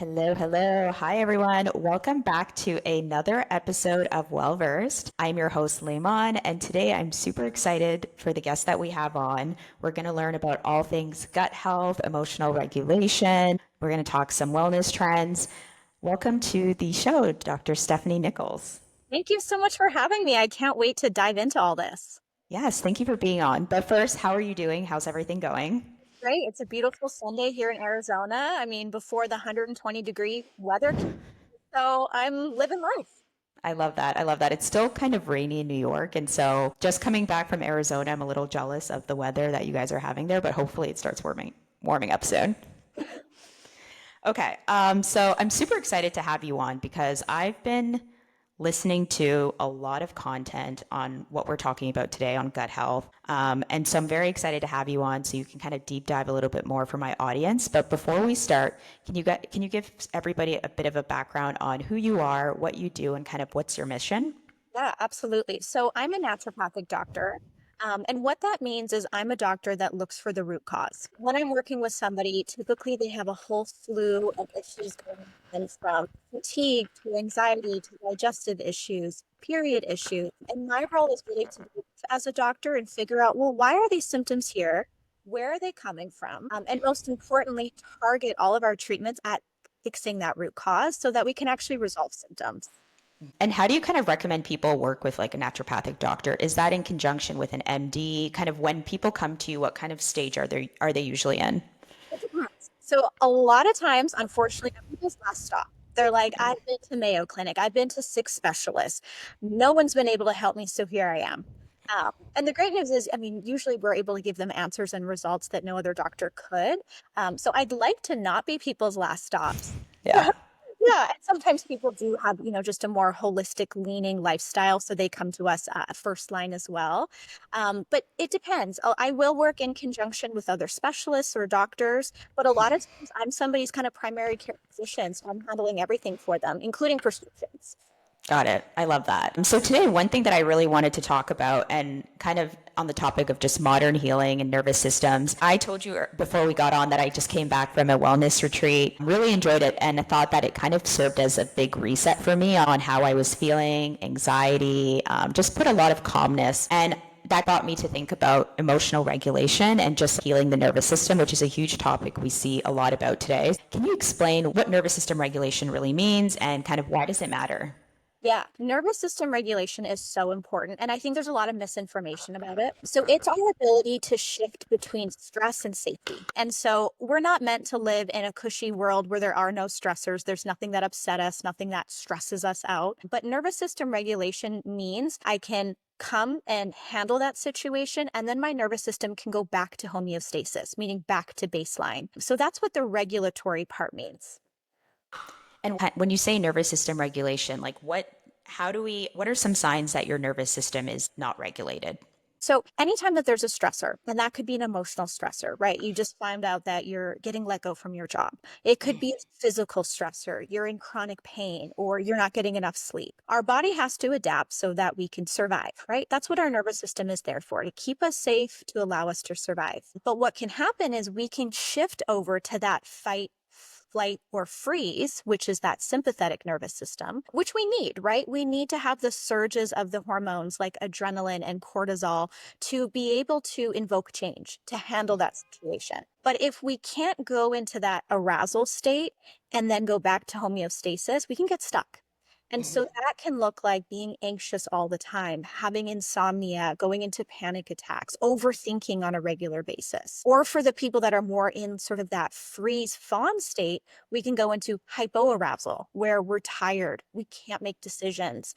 Hello, hello. Hi, everyone. Welcome back to another episode of Well Versed. I'm your host, Layman, and today I'm super excited for the guest that we have on. We're going to learn about all things gut health, emotional regulation. We're going to talk some wellness trends. Welcome to the show, Dr. Stephanie Nichols. Thank you so much for having me. I can't wait to dive into all this. Yes, thank you for being on. But first, how are you doing? How's everything going? Great. It's a beautiful Sunday here in Arizona. I mean, before the 120-degree weather, so I'm living life. I love that. I love that. It's still kind of rainy in New York. And so just coming back from Arizona, I'm a little jealous of the weather that you guys are having there, but hopefully it starts warming up soon. Okay. So I'm super excited to have you on because I've been listening to a lot of content on what we're talking about today on gut health. And so I'm very excited to have you on so you can kind of deep dive a little bit more for my audience. But before we start, can you give everybody a bit of a background on who you are, what you do, and kind of what's your mission? Yeah, absolutely. So I'm a naturopathic doctor. And what that means is I'm a doctor that looks for the root cause. When I'm working with somebody, typically they have a whole slew of issues going on from fatigue to anxiety to digestive issues, period issues. And my role is really to look as a doctor and figure out, well, why are these symptoms here? Where are they coming from? And most importantly, target all of our treatments at fixing that root cause so that we can actually resolve symptoms. And how do you kind of recommend people work with like a naturopathic doctor? Is that in conjunction with an MD? Kind of when people come to you, what kind of stage are they usually in? It depends. So a lot of times, unfortunately, people's last stop. They're like, I've been to Mayo Clinic, I've been to six specialists. No one's been able to help me, so here I am. And the great news is, I mean, usually we're able to give them answers and results that no other doctor could. So I'd like to not be people's last stops. Yeah. Yeah, and sometimes people do have, just a more holistic leaning lifestyle, so they come to us first line as well. But it depends. I will work in conjunction with other specialists or doctors, but a lot of times I'm somebody's kind of primary care physician, so I'm handling everything for them, including prescriptions. Got it. I love that. So today, one thing that I really wanted to talk about, and kind of on the topic of just modern healing and nervous systems, I told you before we got on that I just came back from a wellness retreat, really enjoyed it, and I thought that it kind of served as a big reset for me on how I was feeling, anxiety, just put a lot of calmness. And that got me to think about emotional regulation and just healing the nervous system, which is a huge topic we see a lot about today. Can you explain what nervous system regulation really means and kind of why does it matter? Yeah, nervous system regulation is so important. And I think there's a lot of misinformation about it. So it's our ability to shift between stress and safety. And so we're not meant to live in a cushy world where there are no stressors. There's nothing that upset us, nothing that stresses us out. But nervous system regulation means I can come and handle that situation, and then my nervous system can go back to homeostasis, meaning back to baseline. So that's what the regulatory part means. And when you say nervous system regulation, like what are some signs that your nervous system is not regulated? So anytime that there's a stressor, and that could be an emotional stressor, right? You just found out that you're getting let go from your job. It could be a physical stressor. You're in chronic pain or you're not getting enough sleep. Our body has to adapt so that we can survive, right? That's what our nervous system is there for, to keep us safe, to allow us to survive. But what can happen is we can shift over to that fight, flight, or freeze, which is that sympathetic nervous system, which we need, right? We need to have the surges of the hormones like adrenaline and cortisol to be able to invoke change, to handle that situation. But if we can't go into that arousal state and then go back to homeostasis, we can get stuck. And so that can look like being anxious all the time, having insomnia, going into panic attacks, overthinking on a regular basis. Or for the people that are more in sort of that freeze fawn state, we can go into hypoarousal, where we're tired, we can't make decisions,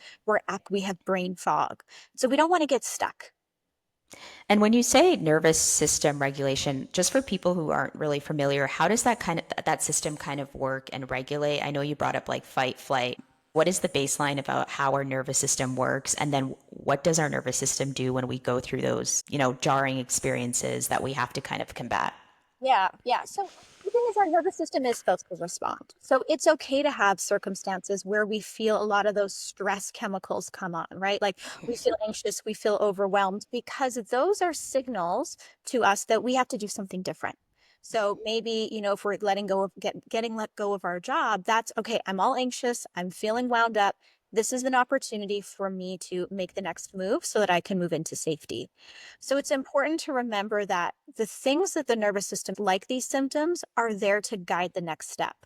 we have brain fog. So we don't want to get stuck. And when you say nervous system regulation, just for people who aren't really familiar, how does that system kind of work and regulate? I know you brought up like fight, flight. What is the baseline about how our nervous system works? And then what does our nervous system do when we go through those, jarring experiences that we have to kind of combat? Yeah, yeah. So the thing is, our nervous system is supposed to respond. So it's okay to have circumstances where we feel a lot of those stress chemicals come on, right? Like we feel anxious, we feel overwhelmed, because those are signals to us that we have to do something different. So maybe, if we're getting let go of our job, that's okay. I'm all anxious. I'm feeling wound up. This is an opportunity for me to make the next move so that I can move into safety. So it's important to remember that the things that the nervous system, like these symptoms, are there to guide the next step.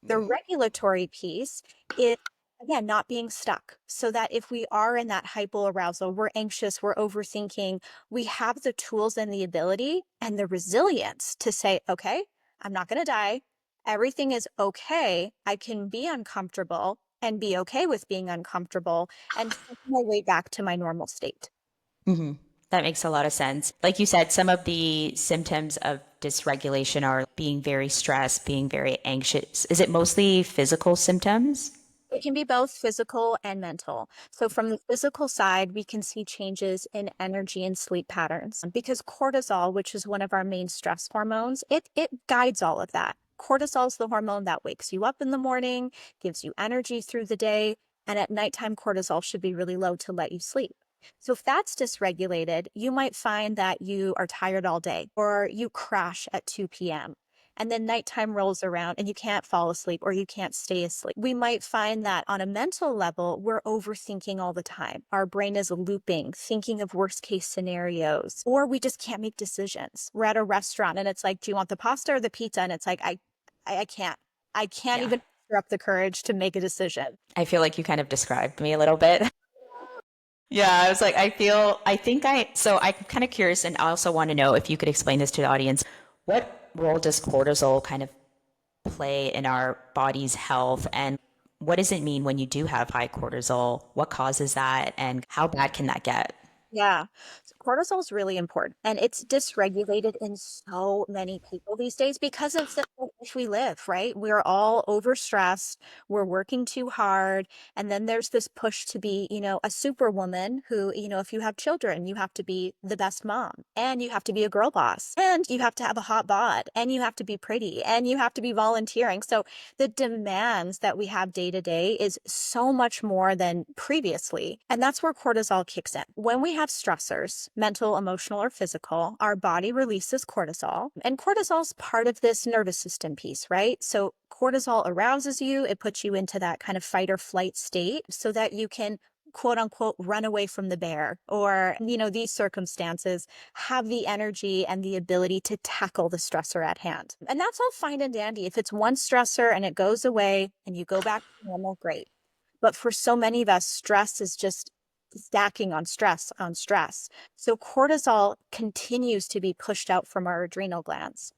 The regulatory piece is, again, not being stuck. So that if we are in that hypoarousal, we're anxious, we're overthinking, we have the tools and the ability and the resilience to say, okay, I'm not going to die. Everything is okay. I can be uncomfortable and be okay with being uncomfortable and find my way back to my normal state. Hmm. That makes a lot of sense. Like you said, some of the symptoms of dysregulation are being very stressed, being very anxious. Is it mostly physical symptoms? It can be both physical and mental. So, from the physical side, we can see changes in energy and sleep patterns because cortisol, which is one of our main stress hormones, it guides all of that. Cortisol is the hormone that wakes you up in the morning, gives you energy through the day, and at nighttime, cortisol should be really low to let you sleep. So, if that's dysregulated, you might find that you are tired all day or you crash at 2 p.m. And then nighttime rolls around and you can't fall asleep or you can't stay asleep. We might find that on a mental level, we're overthinking all the time. Our brain is looping, thinking of worst case scenarios, or we just can't make decisions. We're at a restaurant and it's like, do you want the pasta or the pizza? And it's like, I can't. I can't Yeah. even muster up the courage to make a decision. I feel like you kind of described me a little bit. Yeah, I was like, so I'm kind of curious, and I also want to know if you could explain this to the audience. What role does cortisol kind of play in our body's health, and what does it mean when you do have high cortisol? What causes that, and how bad can that get? Yeah. So cortisol is really important and it's dysregulated in so many people these days because of the life we live, right? We're all overstressed, we're working too hard, and then there's this push to be, a superwoman who, if you have children, you have to be the best mom and you have to be a girl boss and you have to have a hot bod and you have to be pretty and you have to be volunteering. So the demands that we have day to day is so much more than previously. And that's where cortisol kicks in. When we have stressors, mental, emotional, or physical, our body releases cortisol. And cortisol is part of this nervous system piece, right? So cortisol arouses you, it puts you into that kind of fight or flight state so that you can quote unquote run away from the bear or these circumstances have the energy and the ability to tackle the stressor at hand. And that's all fine and dandy. If it's one stressor and it goes away and you go back to normal, great. But for so many of us, stress is just stacking on stress on stress. So cortisol continues to be pushed out from our adrenal glands.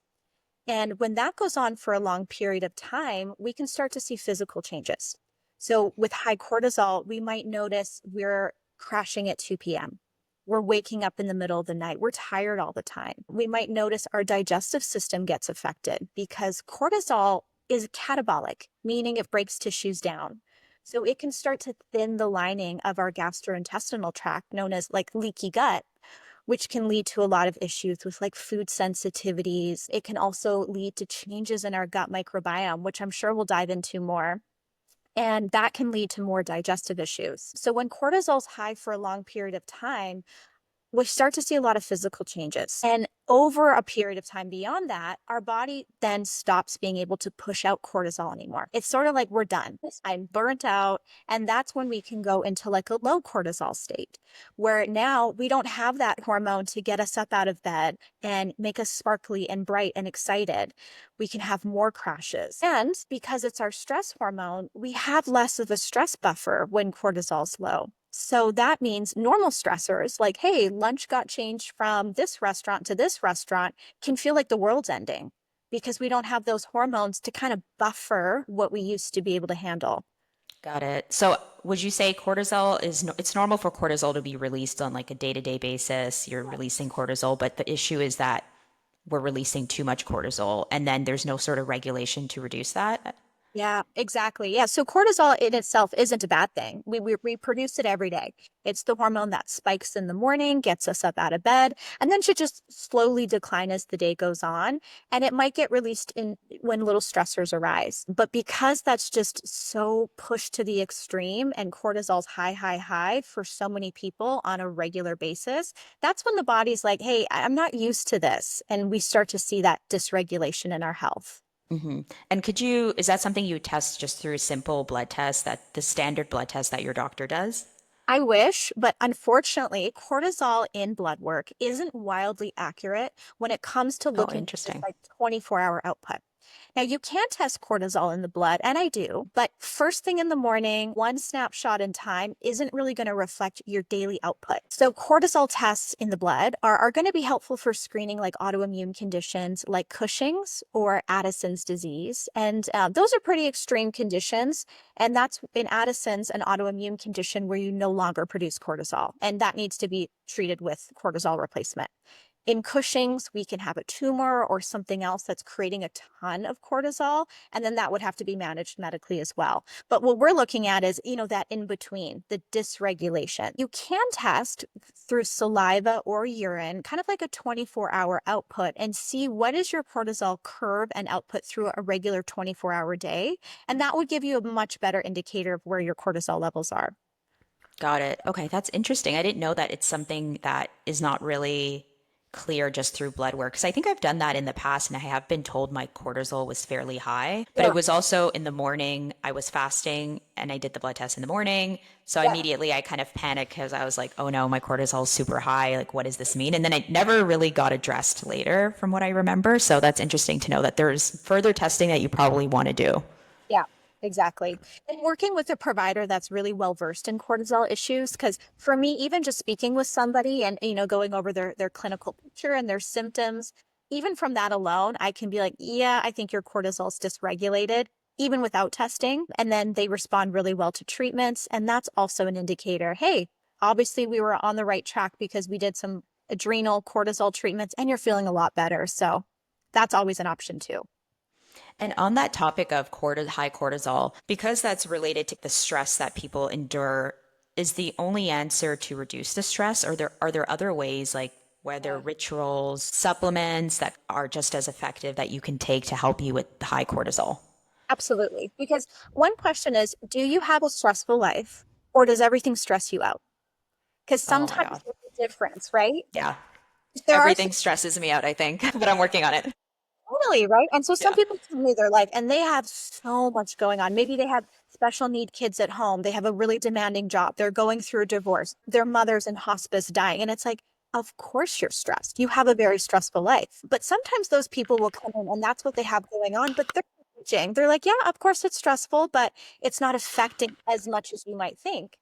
And when that goes on for a long period of time, we can start to see physical changes. So with high cortisol, we might notice we're crashing at 2 p.m. We're waking up in the middle of the night. We're tired all the time. We might notice our digestive system gets affected because cortisol is catabolic, meaning it breaks tissues down. So it can start to thin the lining of our gastrointestinal tract, known as like leaky gut, which can lead to a lot of issues with like food sensitivities. It can also lead to changes in our gut microbiome, which I'm sure we'll dive into more. And that can lead to more digestive issues. So when cortisol's high for a long period of time, we start to see a lot of physical changes. And over a period of time beyond that, our body then stops being able to push out cortisol anymore. It's sort of like we're done. I'm burnt out. And that's when we can go into like a low cortisol state where now we don't have that hormone to get us up out of bed and make us sparkly and bright and excited. We can have more crashes. And because it's our stress hormone, we have less of a stress buffer when cortisol's low. So that means normal stressors like, hey, lunch got changed from this restaurant to this restaurant can feel like the world's ending because we don't have those hormones to kind of buffer what we used to be able to handle. Got it. So would you say cortisol it's normal for cortisol to be released on like a day-to-day basis? You're releasing cortisol, but the issue is that we're releasing too much cortisol and then there's no sort of regulation to reduce that? Yeah, exactly. Yeah. So cortisol in itself isn't a bad thing. We produce it every day. It's the hormone that spikes in the morning, gets us up out of bed, and then should just slowly decline as the day goes on. And it might get released in when little stressors arise. But because that's just so pushed to the extreme and cortisol's high, high, high for so many people on a regular basis, that's when the body's like, hey, I'm not used to this. And we start to see that dysregulation in our health. Hmm. And is that something you test just through a simple blood test, that the standard blood test that your doctor does? I wish, but unfortunately, cortisol in blood work isn't wildly accurate when it comes to Oh, looking at just interesting. like 24-hour output. Now, you can test cortisol in the blood, and I do, but first thing in the morning, one snapshot in time isn't really going to reflect your daily output. So, cortisol tests in the blood are going to be helpful for screening like autoimmune conditions like Cushing's or Addison's disease. And those are pretty extreme conditions. And that's in Addison's, an autoimmune condition where you no longer produce cortisol, and that needs to be treated with cortisol replacement. In Cushing's, we can have a tumor or something else that's creating a ton of cortisol, and then that would have to be managed medically as well. But what we're looking at is, that in between, the dysregulation. You can test through saliva or urine, kind of like a 24-hour output, and see what is your cortisol curve and output through a regular 24-hour day. And that would give you a much better indicator of where your cortisol levels are. Got it. Okay, that's interesting. I didn't know that it's something that is not really clear just through blood work. Because I think I've done that in the past and I have been told my cortisol was fairly high. But Yeah. it was also in the morning, I was fasting and I did the blood test in the morning. So Yeah. immediately I kind of panicked because I was like, oh no, my cortisol is super high. Like, what does this mean? And then it never really got addressed later, from what I remember. So that's interesting to know that there's further testing that you probably want to do. Yeah, exactly. And working with a provider that's really well versed in cortisol issues, because for me, even just speaking with somebody and going over their clinical picture and their symptoms, even from that alone, I can be like, yeah, I think your cortisol's dysregulated, even without testing. And then they respond really well to treatments. And that's also an indicator, hey, obviously we were on the right track because we did some adrenal cortisol treatments and you're feeling a lot better. So that's always an option too. And on that topic of high cortisol, because that's related to the stress that people endure, is the only answer to reduce the stress? Or are there other ways, like whether rituals, supplements that are just as effective that you can take to help you with high cortisol? Absolutely. Because one question is, do you have a stressful life or does everything stress you out? Because Oh my sometimes God. there's a difference, right? Yeah. There are Everything stresses me out, I think, but I'm working on it. totally, right? And so some Yeah. people tell me their life and they have so much going on. Maybe they have special need kids at home. They have a really demanding job. They're going through a divorce. Their mother's in hospice dying. And it's like, of course you're stressed. You have a very stressful life. But sometimes those people will come in and that's what they have going on. But they're teaching. They're like, yeah, of course it's stressful, but it's not affecting as much as you might think.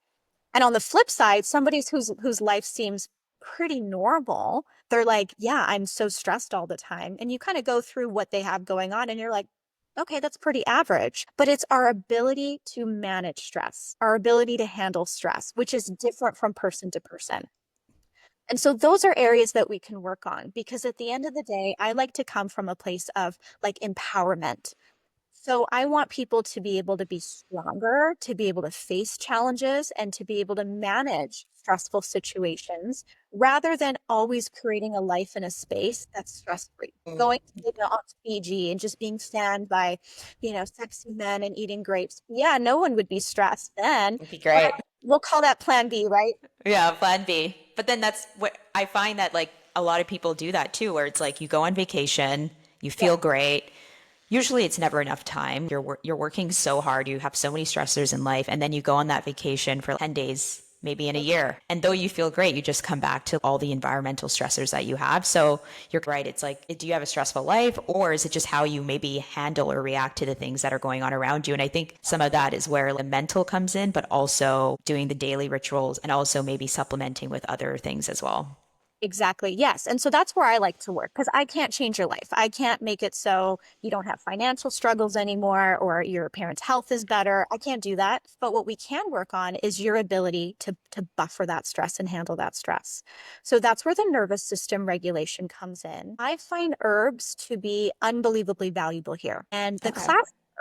And on the flip side, somebody whose life seems pretty normal, they're like, yeah, I'm so stressed all the time. And you kind of go through what they have going on and you're like, okay, that's pretty average. But it's our ability to manage stress, our ability to handle stress, which is different from person to person. And so those are areas that we can work on because at the end of the day, I like to come from a place of like empowerment. So I want people to be able to be stronger, to be able to face challenges, and to be able to manage stressful situations rather than always creating a life in a space that's stress free. Going to on Fiji and just being fanned by, sexy men and eating grapes. Yeah, no one would be stressed then, It'd be but great. we'll call that plan B, right? Yeah, plan B. But then that's what I find that like a lot of people do that too, where it's like you go on vacation, you Yeah. feel great. Usually it's never enough time. You're working so hard, you have so many stressors in life, and then you go on that vacation for 10 days, maybe in a year. And though you feel great, you just come back to all the environmental stressors that you have. So you're right. It's like, do you have a stressful life, or is it just how you maybe handle or react to the things that are going on around you? And I think some of that is where the mental comes in, but also doing the daily rituals and also maybe supplementing with other things as well. Exactly. Yes. And so that's where I like to work because I can't change your life. I can't make it so you don't have financial struggles anymore or your parents' health is better. I can't do that. But what we can work on is your ability to buffer that stress and handle that stress. So that's where the nervous system regulation comes in. I find herbs to be unbelievably valuable here. And the Okay.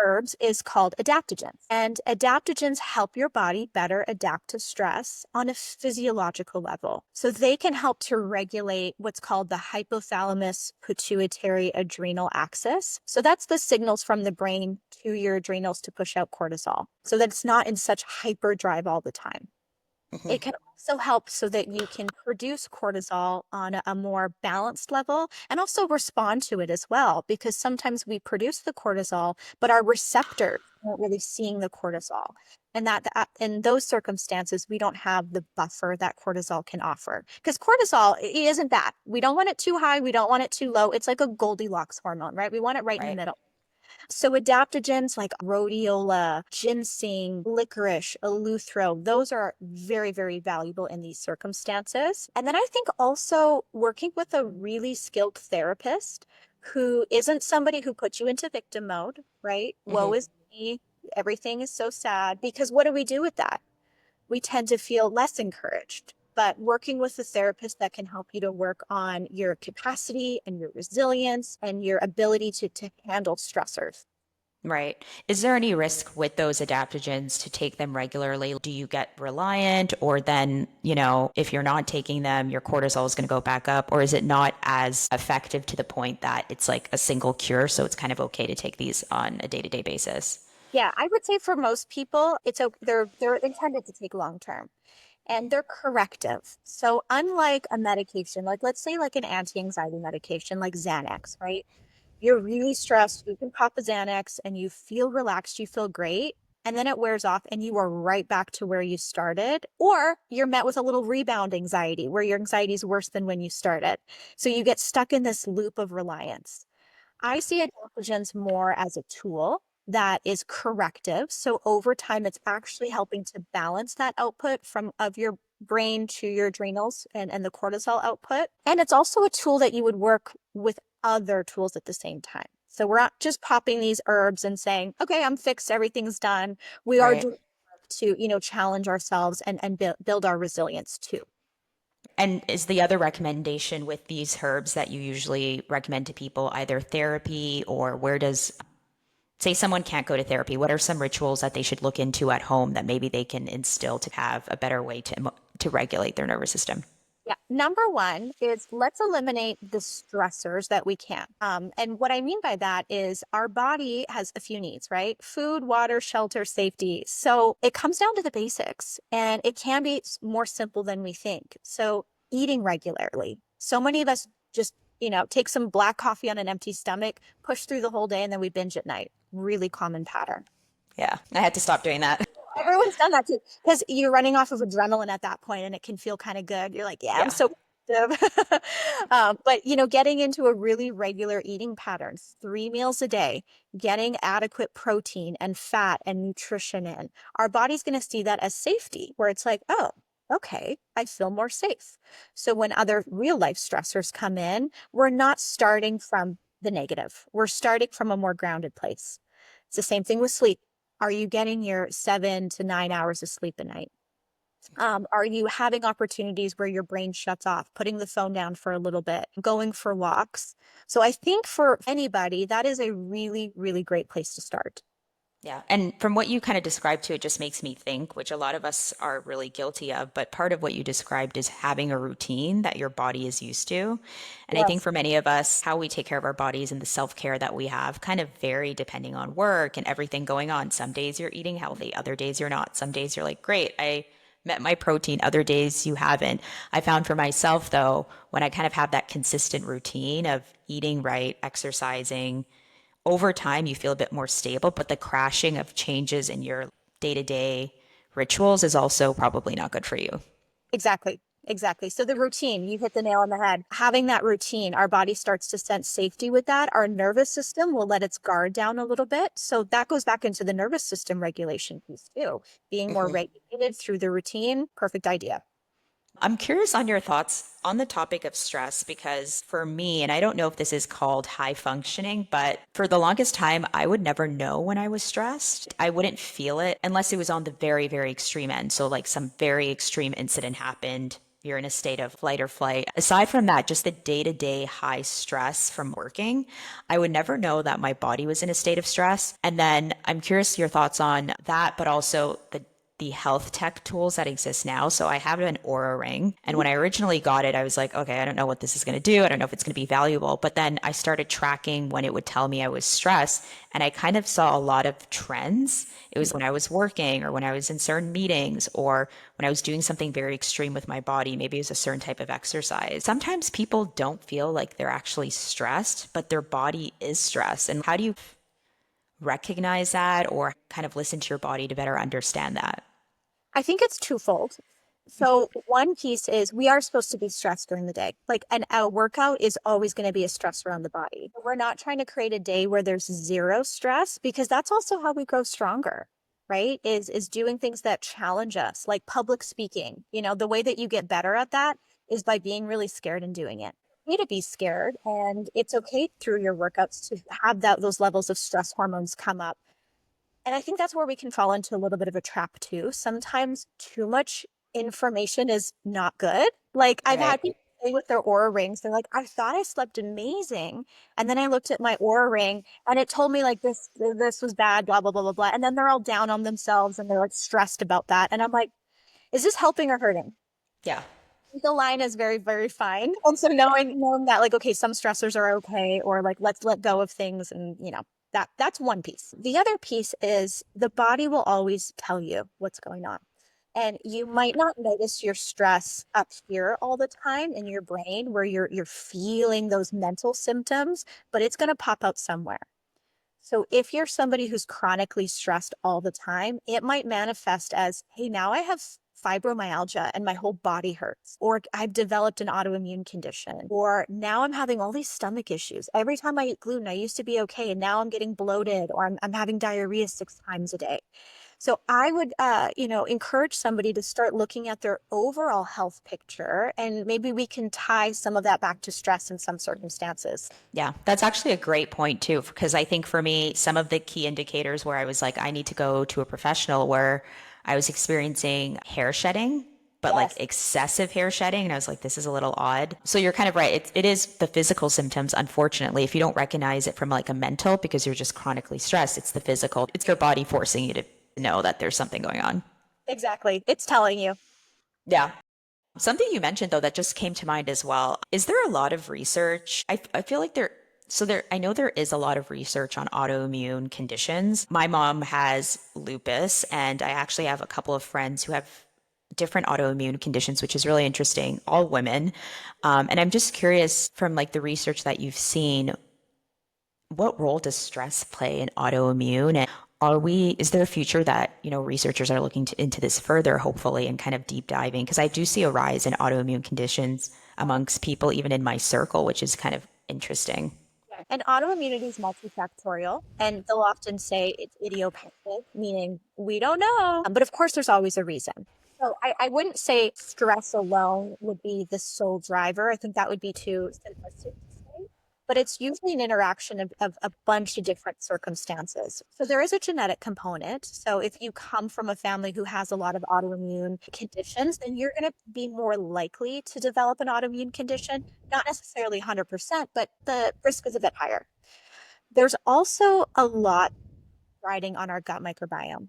herbs is called adaptogens. And adaptogens help your body better adapt to stress on a physiological level. So they can help to regulate what's called the hypothalamus pituitary adrenal axis. So that's the signals from the brain to your adrenals to push out cortisol so that it's not in such hyperdrive all the time. Hmm. It can also help so that you can produce cortisol on a more balanced level and also respond to it as well, because sometimes we produce the cortisol, but our receptors aren't really seeing the cortisol. And that in those circumstances, we don't have the buffer that cortisol can offer. Because cortisol it isn't bad. We don't want it too high. We don't want it too low. It's like a Goldilocks hormone, right? We want it right in the Right. middle. So adaptogens like rhodiola, ginseng, licorice, eleuthero, those are very, very valuable in these circumstances. And then I think also working with a really skilled therapist who isn't somebody who puts you into victim mode, right? Woe Hmm. is me. Everything is so sad. Because what do we do with that? We tend to feel less encouraged. But working with a therapist that can help you to work on your capacity and your resilience and your ability to handle stressors. Right. Is there any risk with those adaptogens to take them regularly? Do you get reliant, or then, if you're not taking them, your cortisol is going to go back up, or is it not as effective to the point that it's like a single cure? So it's kind of okay to take these on a day-to-day basis. Yeah, I would say for most people, they're intended to take long term and they're corrective. So unlike a medication, like let's say like an anti-anxiety medication like Xanax, right? You're really stressed, you can pop a Xanax and you feel relaxed, you feel great, and then it wears off and you are right back to where you started, or you're met with a little rebound anxiety where your anxiety is worse than when you started. So you get stuck in this loop of reliance. I see adaptogens more as a tool that is corrective. So over time, it's actually helping to balance that output from of your brain to your adrenals and the cortisol output. And it's also a tool that you would work with other tools at the same time. So we're not just popping these herbs and saying, okay, I'm fixed, everything's done. We are Right. doing to, challenge ourselves and build our resilience too. And is the other recommendation with these herbs that you usually recommend to people either therapy, or where does, say someone can't go to therapy, what are some rituals that they should look into at home that maybe they can instill to have a better way to regulate their nervous system? Yeah. Number one is let's eliminate the stressors that we can. And what I mean by that is our body has a few needs, right? Food, water, shelter, safety. So it comes down to the basics and it can be more simple than we think. So eating regularly. So many of us just, take some black coffee on an empty stomach, push through the whole day, and then we binge at night. Really common pattern. Yeah, I had to stop doing that. Everyone's done that too, because you're running off of adrenaline at that point and it can feel kind of good. You're like, yeah, I'm Yeah. so productive. But getting into a really regular eating pattern, 3 meals a day, getting adequate protein and fat and nutrition in, our body's going to see that as safety, where it's like, oh, okay, I feel more safe. So when other real life stressors come in, we're not starting from the negative. We're starting from a more grounded place. It's the same thing with sleep. Are you getting your 7 to 9 hours of sleep a night? Are you having opportunities where your brain shuts off, putting the phone down for a little bit, going for walks? So I think for anybody, that is a really, really great place to start. Yeah. And from what you kind of described to, it just makes me think, which a lot of us are really guilty of, but part of what you described is having a routine that your body is used to. And I think Yes, for many of us, how we take care of our bodies and the self-care that we have kind of vary depending on work and everything going on. Some days you're eating healthy, other days you're not. Some days you're like, great, I met my protein, other days you haven't. I found for myself though, when I kind of have that consistent routine of eating right, exercising, over time you feel a bit more stable, but the crashing of changes in your day-to-day rituals is also probably not good for you. exactly. Exactly. So the routine, you hit the nail on the head. Having that routine, our body starts to sense safety with that. Our nervous system will let its guard down a little bit. So that goes back into the nervous system regulation piece too. Being more Mhm. regulated through the routine, perfect idea. I'm curious on your thoughts on the topic of stress, because for me, and I don't know if this is called high functioning, but for the longest time, I would never know when I was stressed. I wouldn't feel it unless it was on the very, very extreme end. So, like some very extreme incident happened. you're in a state of flight or flight. Aside from that, just the day to day high stress from working, I would never know that my body was in a state of stress. And then I'm curious your thoughts on that, but also the health tech tools that exist now. So I have an Aura ring. And when I originally got it, I was like, okay, I don't know what this is going to do. I don't know if it's going to be valuable. But then I started tracking when it would tell me I was stressed. And I kind of saw a lot of trends. It was when I was working or when I was in certain meetings or when I was doing something very extreme with my body. Maybe it was a certain type of exercise. Sometimes people don't feel like they're actually stressed, but their body is stressed. And how do you recognize that or kind of listen to your body to better understand that? I think it's twofold. So one piece is we are supposed to be stressed during the day. Like a workout is always going to be a stressor on the body. We're not trying to create a day where there's zero stress because that's also how we grow stronger, right? Is doing things that challenge us, like public speaking. You know, the way that you get better at that is by being really scared and doing it. You need to be scared, and it's okay through your workouts to have those levels of stress hormones come up. And I think that's where we can fall into a little bit of a trap too. Sometimes too much information is not good. Like I've Right. had people say with their aura rings, they're like, I thought I slept amazing. And then I looked at my aura ring and it told me like this was bad, blah, blah, blah, blah, blah. And then they're all down on themselves and they're like stressed about that. And I'm like, is this helping or hurting? Yeah. The line is very, very fine. And so knowing that like, okay, some stressors are okay, or like let's let go of things and that's one piece. The other piece is the body will always tell you what's going on. And you might not notice your stress up here all the time in your brain where you're feeling those mental symptoms, but it's going to pop out somewhere. So if you're somebody who's chronically stressed all the time, it might manifest as, hey, now I have fibromyalgia and my whole body hurts, or I've developed an autoimmune condition, or now I'm having all these stomach issues. Every time I eat gluten, I used to be okay, and now I'm getting bloated, or I'm having diarrhea 6 times a day. So I would, encourage somebody to start looking at their overall health picture, and maybe we can tie some of that back to stress in some circumstances. Yeah, that's actually a great point too, because I think for me, some of the key indicators where I was like, I need to go to a professional where I was experiencing hair shedding, but like Yes. excessive hair shedding. And I was like, this is a little odd. So you're kind of right. It is the physical symptoms, unfortunately. If you don't recognize it from like a mental, because you're just chronically stressed, it's the physical. It's your body forcing you to know that there's something going on. Exactly. It's telling you. Yeah. Something you mentioned though that just came to mind as well. Is there a lot of research? I feel like I know there is a lot of research on autoimmune conditions. My mom has lupus and I actually have a couple of friends who have different autoimmune conditions, which is really interesting, all women. And I'm just curious from like the research that you've seen, what role does stress play in autoimmune? And is there a future that, researchers are looking into this further, hopefully, and kind of deep diving? Because I do see a rise in autoimmune conditions amongst people, even in my circle, which is kind of interesting. And autoimmunity is multifactorial, and they'll often say it's idiopathic, meaning we don't know. But of course, there's always a reason. So I wouldn't say stress alone would be the sole driver. I think that would be too simplistic to say. But it's usually an interaction of a bunch of different circumstances. So there is a genetic component. So if you come from a family who has a lot of autoimmune conditions, then you're going to be more likely to develop an autoimmune condition. Not necessarily 100%, but the risk is a bit higher. There's also a lot riding on our gut microbiome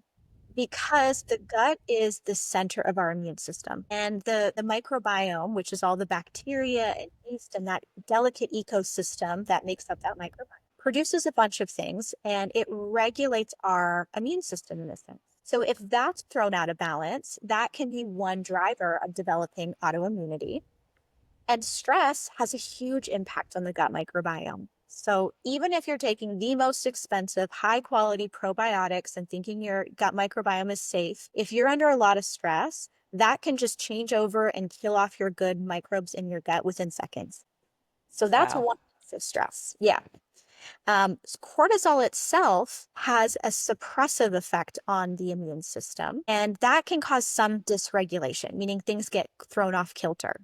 because the gut is the center of our immune system. And the microbiome, which is all the bacteria and yeast and that delicate ecosystem that makes up that microbiome, produces a bunch of things and it regulates our immune system in a sense. So if that's thrown out of balance, that can be one driver of developing autoimmunity. And stress has a huge impact on the gut microbiome. So even if you're taking the most expensive, high quality probiotics and thinking your gut microbiome is safe, if you're under a lot of stress, that can just change over and kill off your good microbes in your gut within seconds. So that's Wow. one piece of stress. Yeah. Cortisol itself has a suppressive effect on the immune system, and that can cause some dysregulation, meaning things get thrown off kilter.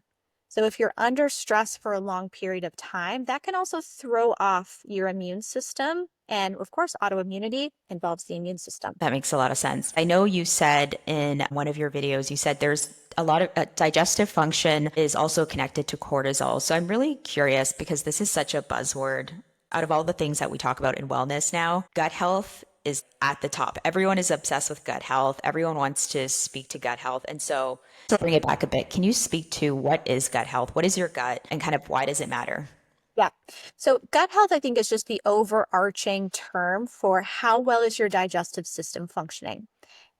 So if you're under stress for a long period of time, that can also throw off your immune system. And of course, autoimmunity involves the immune system. That makes a lot of sense. I know you said in one of your videos, you said there's a lot of digestive function is also connected to cortisol. So I'm really curious because this is such a buzzword. Out of all the things that we talk about in wellness now, gut health is at the top. Everyone is obsessed with gut health. Everyone wants to speak to gut health. And so to bring it back a bit, can you speak to what is gut health? What is your gut and kind of why does it matter? Yeah. So gut health, I think, is just the overarching term for how well is your digestive system functioning.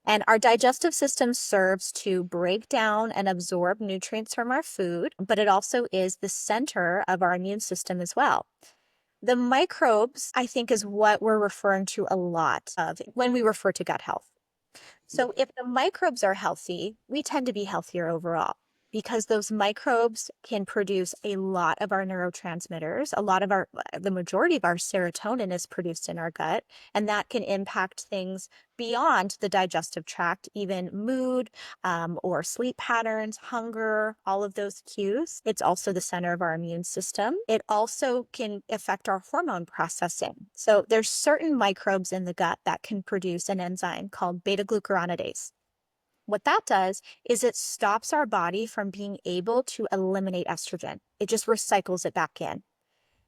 And our digestive system serves to break down and absorb nutrients from our food, but it also is the center of our immune system as well. The microbes, I think, is what we're referring to a lot of when we refer to gut health. So if the microbes are healthy, we tend to be healthier overall because those microbes can produce a lot of our neurotransmitters. The majority of our serotonin is produced in our gut, and that can impact things beyond the digestive tract, even mood, or sleep patterns, hunger, all of those cues. It's also the center of our immune system. It also can affect our hormone processing. So there's certain microbes in the gut that can produce an enzyme called beta glucuronidase. What that does is it stops our body from being able to eliminate estrogen. It just recycles it back in.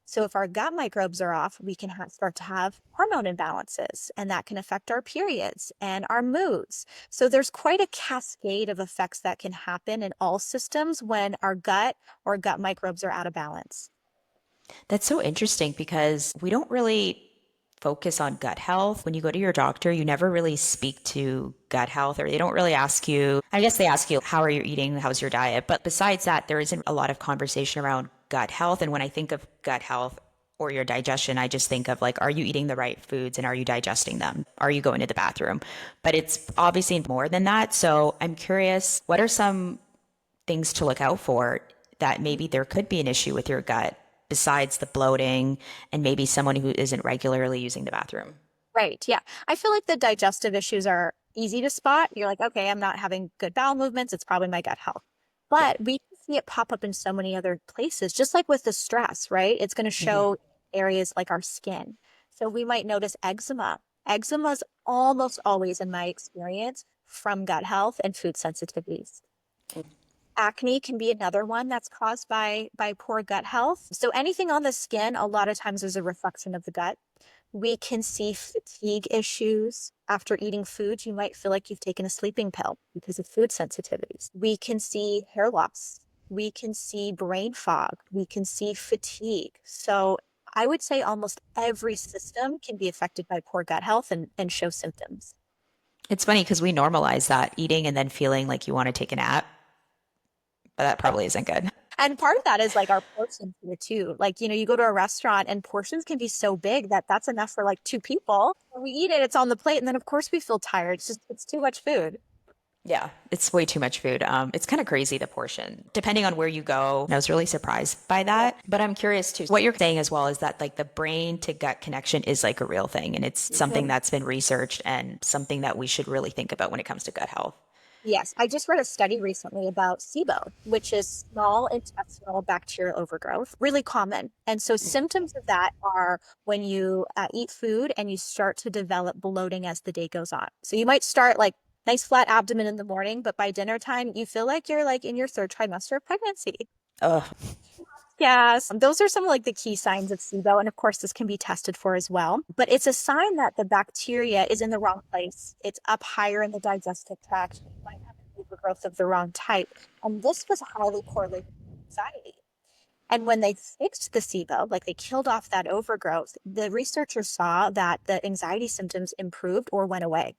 So if our gut microbes are off, we can start to have hormone imbalances, and that can affect our periods and our moods. So there's quite a cascade of effects that can happen in all systems when our gut or gut microbes are out of balance. That's so interesting because we don't really focus on gut health. When you go to your doctor, you never really speak to gut health, or they don't really ask you. I guess they ask you, how are you eating? How's your diet? But besides that, there isn't a lot of conversation around gut health. And when I think of gut health or your digestion, I just think of like, are you eating the right foods and are you digesting them? Are you going to the bathroom? But it's obviously more than that. So I'm curious, what are some things to look out for that maybe there could be an issue with your gut besides the bloating and maybe someone who isn't regularly using the bathroom? Right. Yeah. I feel like the digestive issues are easy to spot. You're like, okay, I'm not having good bowel movements. It's probably my gut health. Yeah. But we can see it pop up in so many other places, just like with the stress, right? It's going to Mhm. show areas like our skin. So we might notice eczema. Eczema is almost always, in my experience, from gut health and food sensitivities. Acne can be another one that's caused by poor gut health. So anything on the skin, a lot of times is a reflection of the gut. We can see fatigue issues. After eating food, you might feel like you've taken a sleeping pill because of food sensitivities. We can see hair loss. We can see brain fog. We can see fatigue. So I would say almost every system can be affected by poor gut health and show symptoms. It's funny because we normalize that eating and then feeling like you want to take a nap, but that probably isn't good. And part of that is like our portions here too. Like, you go to a restaurant and portions can be so big that that's enough for like two people. When we eat it, it's on the plate, and then of course we feel tired. It's too much food. Yeah, it's way too much food. It's kind of crazy the portion, depending on where you go. And I was really surprised by that. But I'm curious too. What you're saying as well is that like the brain to gut connection is like a real thing, and it's something that's been researched and something that we should really think about when it comes to gut health. Yes, I just read a study recently about SIBO, which is small intestinal bacterial overgrowth, really common. And so symptoms of that are when you eat food and you start to develop bloating as the day goes on. So you might start like nice flat abdomen in the morning, but by dinner time, you feel like you're like in your third trimester of pregnancy. Ugh. Yes, those are some of like the key signs of SIBO. And of course, this can be tested for as well. But it's a sign that the bacteria is in the wrong place. It's up higher in the digestive tract. You might have an overgrowth of the wrong type. And this was highly correlated with anxiety. And when they fixed the SIBO, like they killed off that overgrowth, the researchers saw that the anxiety symptoms improved or went away.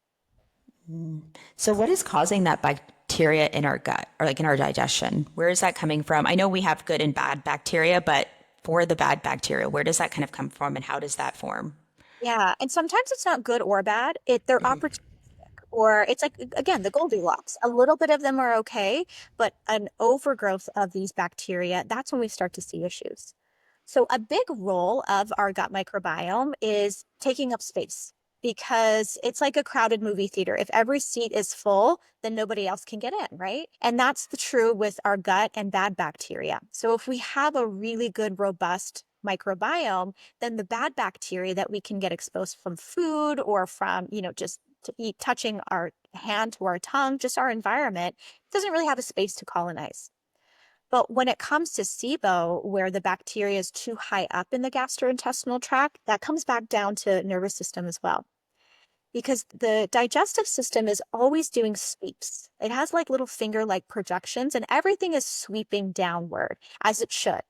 So, what is causing that bacteria in our gut or like in our digestion? Where is that coming from? I know we have good and bad bacteria, but for the bad bacteria, where does that kind of come from and how does that form? Yeah. And sometimes it's not good or bad. They're opportunistic. Or it's like, again, the Goldilocks. A little bit of them are okay, but an overgrowth of these bacteria, that's when we start to see issues. So, a big role of our gut microbiome is taking up space because it's like a crowded movie theater. If every seat is full, then nobody else can get in, right? And that's the true with our gut and bad bacteria. So, if we have a really good, robust microbiome, then the bad bacteria that we can get exposed from food or from, just to eat, touching our hand to our tongue, just our environment, doesn't really have a space to colonize. But when it comes to SIBO, where the bacteria is too high up in the gastrointestinal tract, that comes back down to nervous system as well. Because the digestive system is always doing sweeps. It has like little finger-like projections, and everything is sweeping downward, as it should.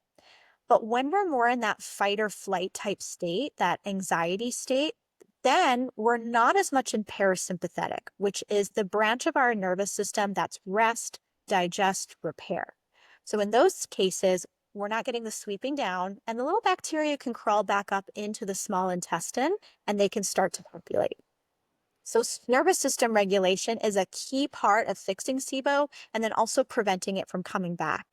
But when we're more in that fight or flight type state, that anxiety state, then we're not as much in parasympathetic, which is the branch of our nervous system that's rest, digest, repair. So in those cases, we're not getting the sweeping down, and the little bacteria can crawl back up into the small intestine and they can start to populate. So nervous system regulation is a key part of fixing SIBO and then also preventing it from coming back.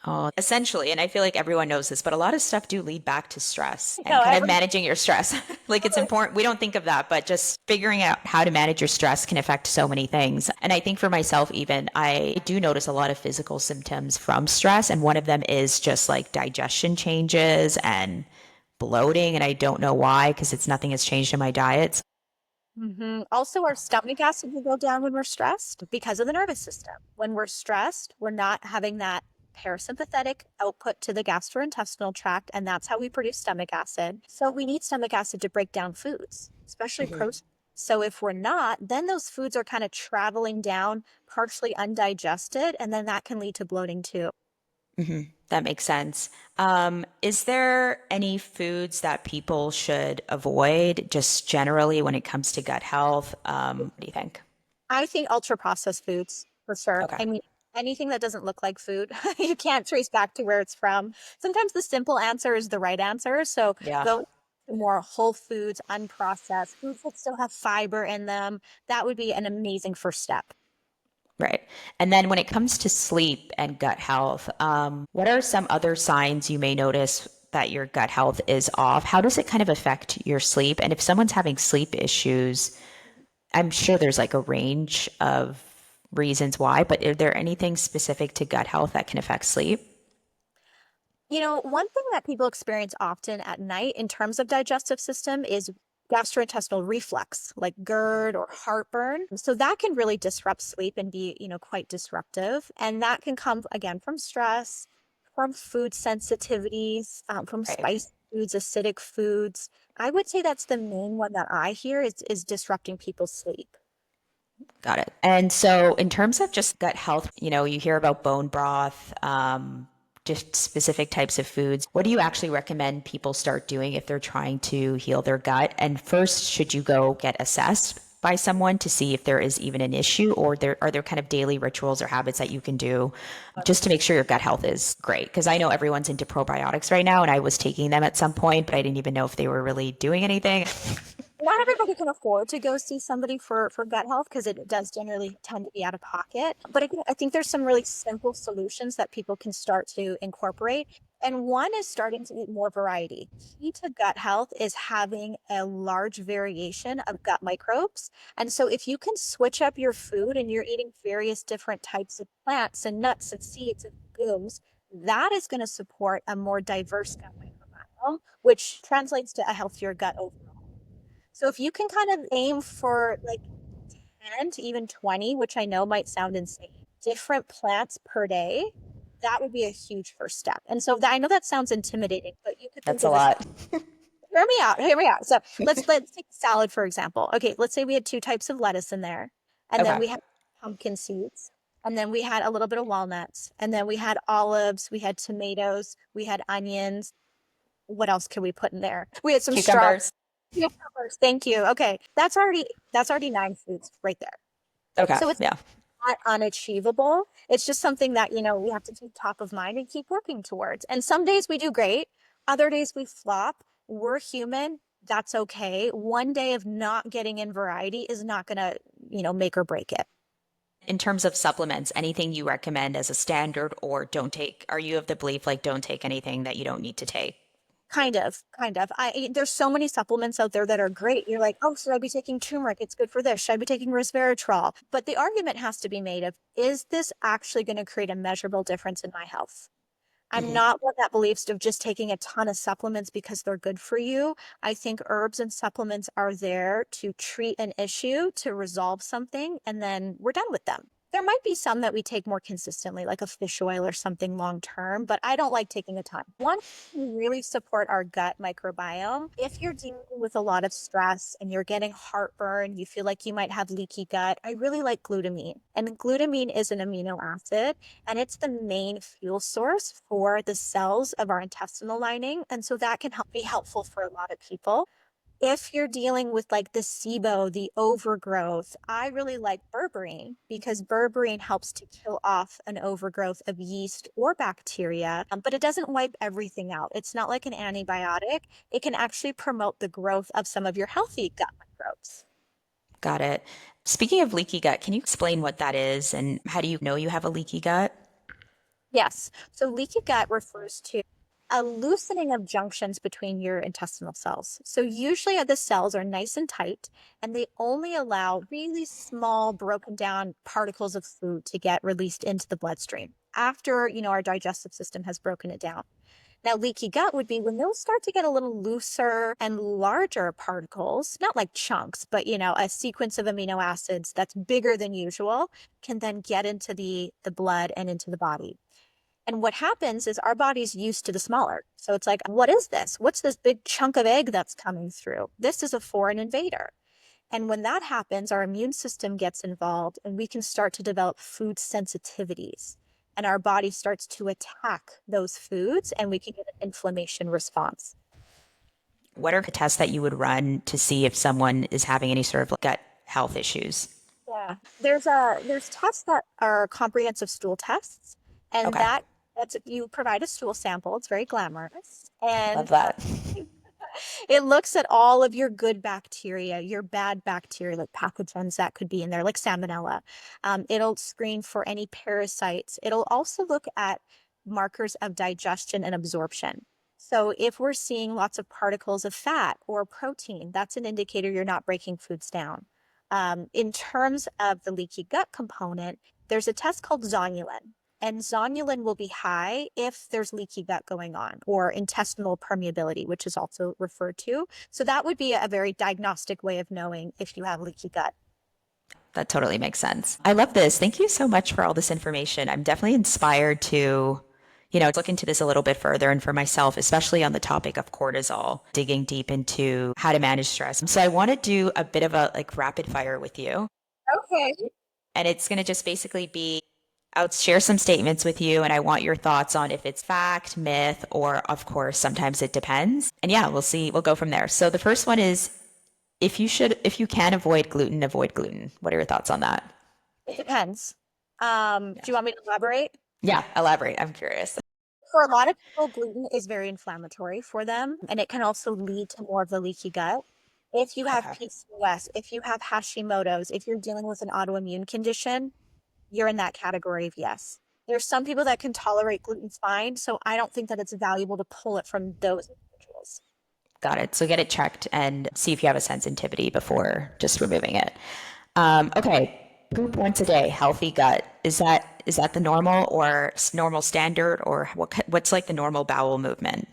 Oh, essentially, and I feel like everyone knows this, but a lot of stuff do lead back to stress and No, kind of managing your stress. Like it's important. We don't think of that, but just figuring out how to manage your stress can affect so many things. And I think for myself, even I do notice a lot of physical symptoms from stress. And one of them is just like digestion changes and bloating. And I don't know why, because it's nothing has changed in my diet. Also, our stomach acid will go down when we're stressed because of the nervous system. When we're stressed, we're not having that parasympathetic output to the gastrointestinal tract, and that's how we produce stomach acid. So we need stomach acid to break down foods, especially protein. So if we're not, then those foods are kind of traveling down, partially undigested, and then that can lead to bloating too. That makes sense. Is there any foods that people should avoid just generally when it comes to gut health? What do you think? I think ultra processed foods for sure. Okay. I mean, anything that doesn't look like food, you can't trace back to where it's from. Sometimes the simple answer is the right answer. So Yeah. go to more whole foods, unprocessed foods that still have fiber in them. That would be an amazing first step. Right. And then when it comes to sleep and gut health, what are some other signs you may notice that your gut health is off? How does it kind of affect your sleep? And if someone's having sleep issues, I'm sure there's like a range of reasons why, but are there anything specific to gut health that can affect sleep? One thing that people experience often at night in terms of digestive system is gastrointestinal reflux, like GERD or heartburn. So that can really disrupt sleep and be, quite disruptive. And that can come again from stress, from food sensitivities, from Right. spicy foods, acidic foods. I would say that's the main one that I hear is disrupting people's sleep. Got it. And so, in terms of just gut health, you hear about bone broth, just specific types of foods. What do you actually recommend people start doing if they're trying to heal their gut? And first, should you go get assessed by someone to see if there is even an issue, or are there kind of daily rituals or habits that you can do just to make sure your gut health is great? Because I know everyone's into probiotics right now, and I was taking them at some point, but I didn't even know if they were really doing anything. Not everybody can afford to go see somebody for gut health because it does generally tend to be out of pocket. But I think there's some really simple solutions that people can start to incorporate. And one is starting to eat more variety. Key to gut health is having a large variation of gut microbes. And so if you can switch up your food and you're eating various different types of plants and nuts and seeds and legumes, that is going to support a more diverse gut microbiome, which translates to a healthier gut overall. So if you can kind of aim for like 10 to even 20, which I know might sound insane, different plants per day, that would be a huge first step. And so I know that sounds intimidating, but you could think That's a of this. lot. Hear me out. Hear me out. So let's take salad for example. Okay, let's say we had two types of lettuce in there, and then Okay. we had pumpkin seeds, and then we had a little bit of walnuts, and then we had olives, we had tomatoes, we had onions. What else can we put in there? We had some strawberries. Cucumbers. Cucumbers. Thank you. Okay. That's already nine foods right there. Okay. So it's Yeah. not unachievable. It's just something that, we have to keep top of mind and keep working towards. And some days we do great, other days we flop. We're human. That's okay. One day of not getting in variety is not gonna, make or break it. In terms of supplements, anything you recommend as a standard or don't take? Are you of the belief like don't take anything that you don't need to take? Kind of, kind of. There's so many supplements out there that are great. You're like, oh, should I be taking turmeric? It's good for this. Should I be taking resveratrol? But the argument has to be made of, is this actually going to create a measurable difference in my health? I'm not one that believes of just taking a ton of supplements because they're good for you. I think herbs and supplements are there to treat an issue, to resolve something, and then we're done with them. There might be some that we take more consistently, like a fish oil or something long term, but I don't like taking a ton. One, we really support our gut microbiome. If you're dealing with a lot of stress and you're getting heartburn, you feel like you might have leaky gut, I really like glutamine. And glutamine is an amino acid and it's the main fuel source for the cells of our intestinal lining. And so that can be helpful for a lot of people. If you're dealing with like the SIBO, the overgrowth, I really like berberine because berberine helps to kill off an overgrowth of yeast or bacteria, but it doesn't wipe everything out. It's not like an antibiotic. It can actually promote the growth of some of your healthy gut microbes. Got it. Speaking of leaky gut, can you explain what that is and how do you know you have a leaky gut? Yes. So leaky gut refers to a loosening of junctions between your intestinal cells. So usually the cells are nice and tight and they only allow really small broken down particles of food to get released into the bloodstream after, our digestive system has broken it down. Now, leaky gut would be when those start to get a little looser and larger particles, not like chunks, but a sequence of amino acids that's bigger than usual can then get into the blood and into the body. And what happens is our body's used to the smaller. So it's like, what is this? What's this big chunk of egg that's coming through? This is a foreign invader. And when that happens, our immune system gets involved and we can start to develop food sensitivities. And our body starts to attack those foods and we can get an inflammation response. What are the tests that you would run to see if someone is having any sort of gut health issues? Yeah. There's tests that are comprehensive stool tests, and Okay, that's you provide a stool sample. It's very glamorous. And love that. it looks at all of your good bacteria, your bad bacteria, like pathogens that could be in there, like salmonella. It'll screen for any parasites. It'll also look at markers of digestion and absorption. So if we're seeing lots of particles of fat or protein, that's an indicator you're not breaking foods down. In terms of the leaky gut component, there's a test called zonulin. And zonulin will be high if there's leaky gut going on or intestinal permeability, which is also referred to. So that would be a very diagnostic way of knowing if you have leaky gut. That totally makes sense. I love this. Thank you so much for all this information. I'm definitely inspired to, look into this a little bit further and for myself, especially on the topic of cortisol, digging deep into how to manage stress. So I want to do a bit of a like rapid fire with you. Okay. And it's going to just basically be I'll share some statements with you, and I want your thoughts on if it's fact, myth, or of course, sometimes it depends. And yeah, we'll see. We'll go from there. So the first one is if you can avoid gluten, avoid gluten. What are your thoughts on that? It depends. Do you want me to elaborate? Yeah, elaborate. I'm curious. For a lot of people, gluten is very inflammatory for them, and it can also lead to more of the leaky gut. If you have Okay. PCOS, if you have Hashimoto's, if you're dealing with an autoimmune condition, you're in that category of yes. There's some people that can tolerate gluten fine, so I don't think that it's valuable to pull it from those individuals. Got it. So get it checked and see if you have a sensitivity before just removing it. Okay. Poop once a day, healthy gut. Is that the normal or normal standard or what's like the normal bowel movement?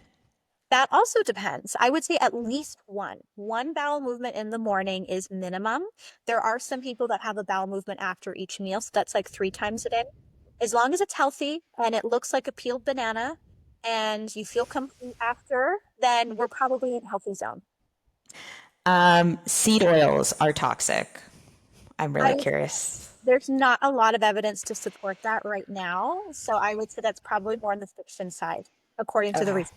That also depends. I would say at least one. One bowel movement in the morning is minimum. There are some people that have a bowel movement after each meal, so that's like 3 times a day. As long as it's healthy and it looks like a peeled banana and you feel complete after, then we're probably in healthy zone. Seed oils are toxic. I'm I really would say curious. there's not a lot of evidence to support that right now. So I would say that's probably more on the fiction side, according to the Okay. research.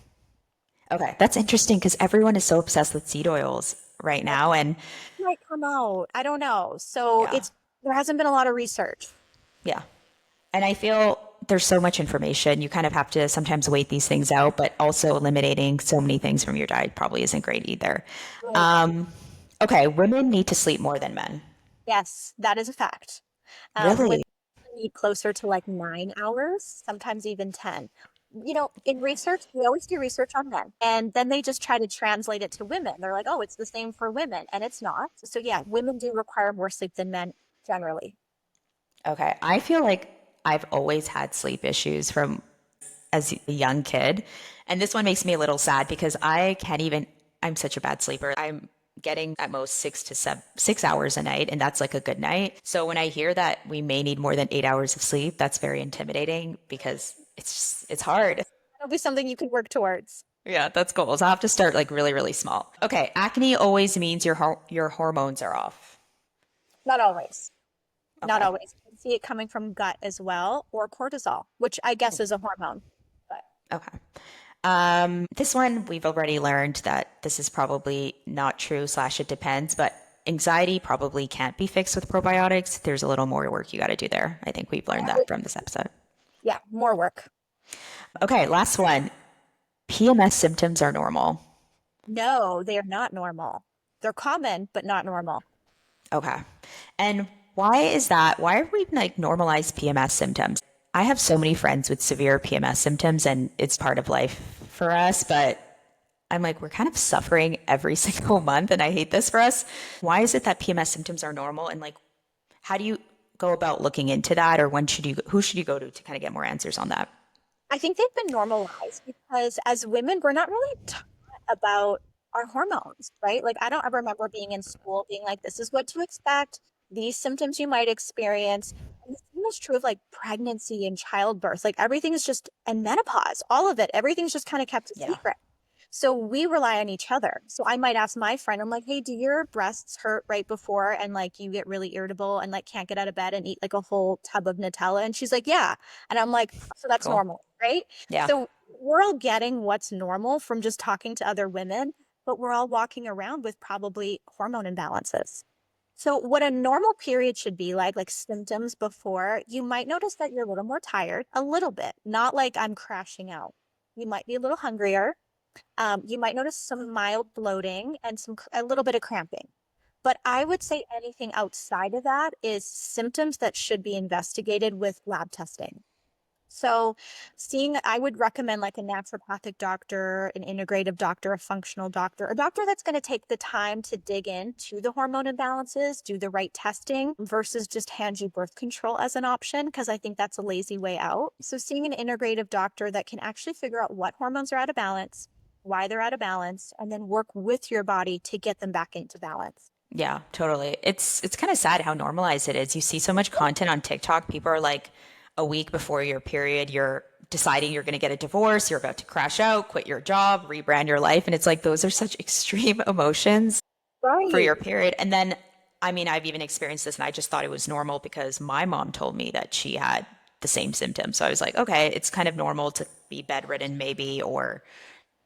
Okay. That's interesting because everyone is so obsessed with seed oils right now. And Might come out. I don't know. So yeah, there hasn't been a lot of research. yeah. And I feel there's so much information. You kind of have to sometimes wait these things out, but also eliminating so many things from your diet probably isn't great either. Right. Um, okay. Women need to sleep more than men. Yes, that is a fact. Women Really? need closer to like 9 hours, sometimes even 10. In research, we always do research on men, and then they just try to translate it to women. They're like, oh, it's the same for women, and it's not. So, yeah, women do require more sleep than men generally. Okay. I feel like I've always had sleep issues from as a young kid. And this one makes me a little sad because I can't even, I'm such a bad sleeper. I'm getting at most 6 hours a night, and that's like a good night. So when I hear that we may need more than 8 hours of sleep, that's very intimidating because it's hard. It'll be something you can work towards. Yeah, that's goals. I'll have to start like really, really small. Okay, acne always means your hormones are off. Not always. Not Okay. always. You can see it coming from gut as well, or cortisol, which I guess is a hormone. But Okay. This one we've already learned that this is probably not true, slash it depends, but anxiety probably can't be fixed with probiotics. There's a little more work you got to do there. I think we've learned that from this episode. yeah, more work. Okay, last one. PMS symptoms are normal. No, they are not normal. They're common, but not normal. Okay. And why is that? Why are we like normalize PMS symptoms? I have so many friends with severe PMS symptoms and it's part of life for us, but I'm like, we're kind of suffering every single month and I hate this for us. Why is it that PMS symptoms are normal? And like, how do you go about looking into that? Or who should you go to kind of get more answers on that? I think they've been normalized because as women, we're not really taught about our hormones, right? Like, I don't ever remember being in school being like, this is what to expect, these symptoms you might experience. And the same is true of like pregnancy and childbirth. Like, everything is just, and menopause, all of it, everything's just kind of kept a Yeah. secret. So we rely on each other. So I might ask my friend, I'm like, hey, do your breasts hurt right before and like you get really irritable and like can't get out of bed and eat like a whole tub of Nutella? And she's like, yeah. And I'm like, so that's Cool. normal, right? Yeah. So we're all getting what's normal from just talking to other women, but we're all walking around with probably hormone imbalances. So what a normal period should be like symptoms before, you might notice that you're a little more tired, a little bit, not like I'm crashing out. You might be a little hungrier. You might notice some mild bloating and a little bit of cramping. But I would say anything outside of that is symptoms that should be investigated with lab testing. So, I would recommend like a naturopathic doctor, an integrative doctor, a functional doctor, a doctor that's going to take the time to dig into the hormone imbalances, do the right testing versus just hand you birth control as an option, because I think that's a lazy way out. So, seeing an integrative doctor that can actually figure out what hormones are out of balance, why they're out of balance, and then work with your body to get them back into balance. Yeah, totally. It's kind of sad how normalized it is. You see so much content on TikTok. People are like a week before your period, you're deciding you're going to get a divorce, you're about to crash out, quit your job, rebrand your life, and it's like those are such extreme emotions for Right. your period. And then I mean, I've even experienced this and I just thought it was normal because my mom told me that she had the same symptoms. So I was like, okay, it's kind of normal to be bedridden maybe or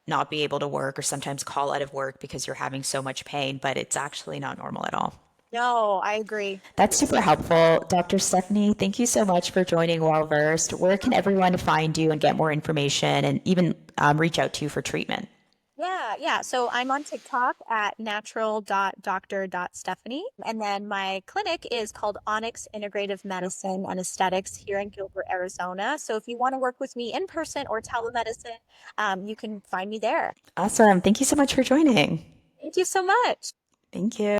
not be able to work or sometimes call out of work because you're having so much pain, but it's actually not normal at all. No, I agree. That's super helpful. Dr. Stephanie, thank you so much for joining Well Versed. Where can everyone find you and get more information and even reach out to you for treatment? Yeah. So I'm on TikTok at natural.doctor.stephanie. And then my clinic is called Onyx Integrative Medicine and Aesthetics here in Gilbert, Arizona. So if you want to work with me in person or telemedicine, you can find me there. Awesome. Thank you so much for joining. Thank you so much. Thank you.